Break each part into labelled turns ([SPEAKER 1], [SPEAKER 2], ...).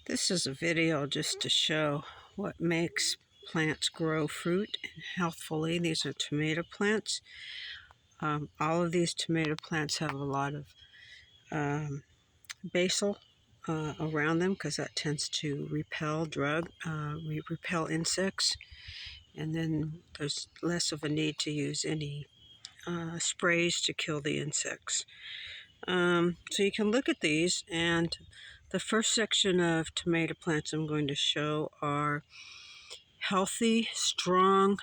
[SPEAKER 1] This is a video just to show what makes plants grow fruit healthfully. These are tomato plants. All of these tomato plants have a lot of basil around them because that tends to repel insects, and then there's less of a need to use any sprays to kill the insects. So you can look at these, and the first section of tomato plants I'm going to show are healthy, strong.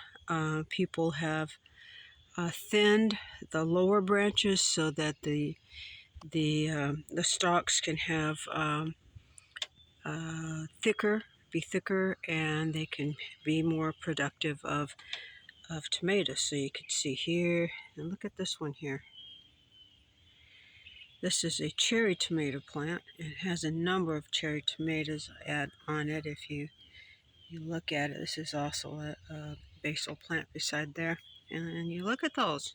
[SPEAKER 1] People have thinned the lower branches so that the stalks can have be thicker, and they can be more productive of tomatoes. So you can see here, and look at this one here. This is a cherry tomato plant. It has a number of cherry tomatoes on it. If you look at it, this is also a basil plant beside there. And you look at those.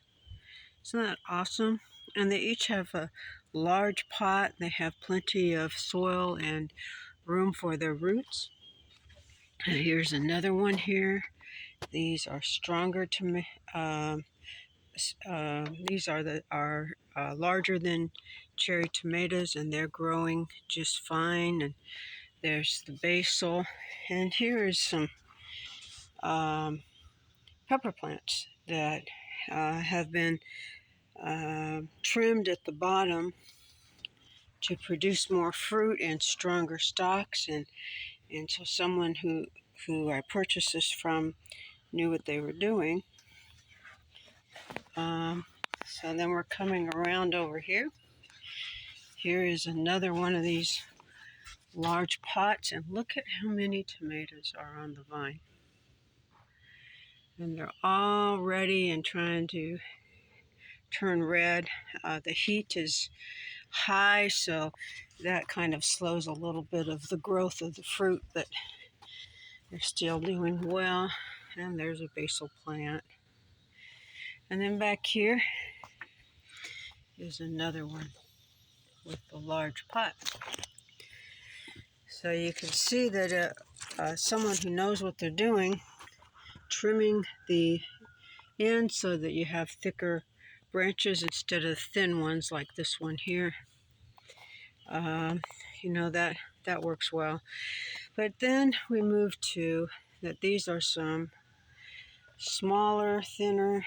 [SPEAKER 1] Isn't that awesome? And they each have a large pot. They have plenty of soil and room for their roots. And here's another one here. These are stronger these are larger than cherry tomatoes, and they're growing just fine. And there's the basil, and here is some pepper plants that have been trimmed at the bottom to produce more fruit and stronger stalks, and so someone who I purchased this from knew what they were doing. So then we're coming around over here. Here is another one of these large pots, and look at how many tomatoes are on the vine. And they're all ready and trying to turn red. The heat is high, so that kind of slows a little bit of the growth of the fruit, but they're still doing well. And there's a basil plant. And then back here is another one with a large pot. So you can see that someone who knows what they're doing, trimming the end so that you have thicker branches instead of thin ones like this one here. That works well. But then we move to that these are some smaller, thinner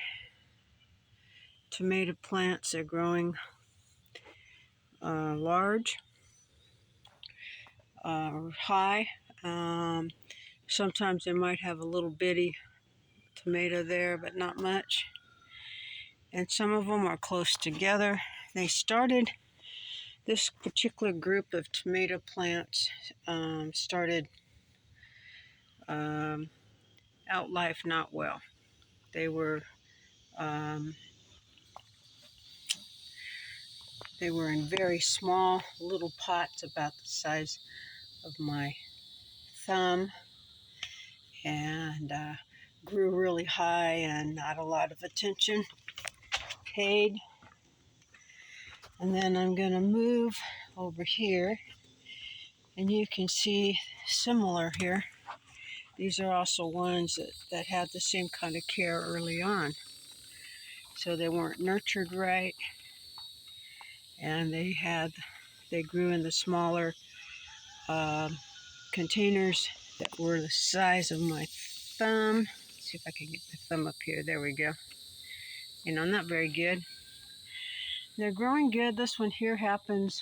[SPEAKER 1] tomato plants. They're growing large, high. Sometimes they might have a little bitty tomato there, but not much. And some of them are close together. This particular group of tomato plants started out life not well. They were in very small little pots about the size of my thumb, and grew really high and not a lot of attention paid. And then I'm going to move over here, and you can see similar here. These are also ones that had the same kind of care early on. So they weren't nurtured right, and they grew in the smaller containers that were the size of my thumb. Let's see if I can get the thumb up here. There we go. Not very good. They're growing good. This one here happens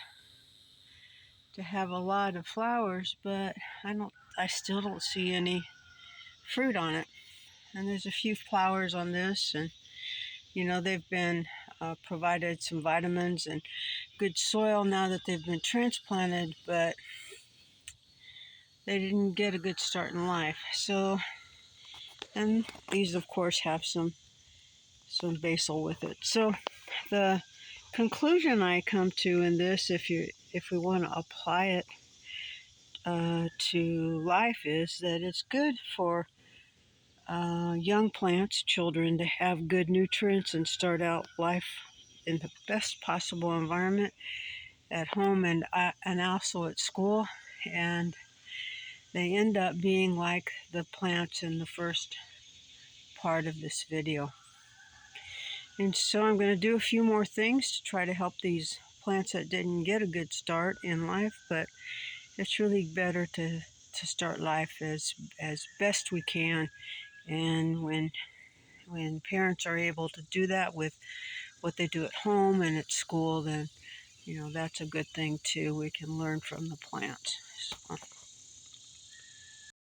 [SPEAKER 1] to have a lot of flowers, but I still don't see any fruit on it. And there's a few flowers on this, and they've been provided some vitamins and good soil now that they've been transplanted, but they didn't get a good start in life. So, and these of course have some basil with it. So the conclusion I come to in this, if we want to apply it to life, is that it's good for young plants, children, to have good nutrients and start out life in the best possible environment at home and also at school. And they end up being like the plants in the first part of this video. And so I'm going to do a few more things to try to help these plants that didn't get a good start in life, but it's really better to start life as best we can. And when parents are able to do that with what they do at home and at school, then that's a good thing too. We can learn from the plants. So.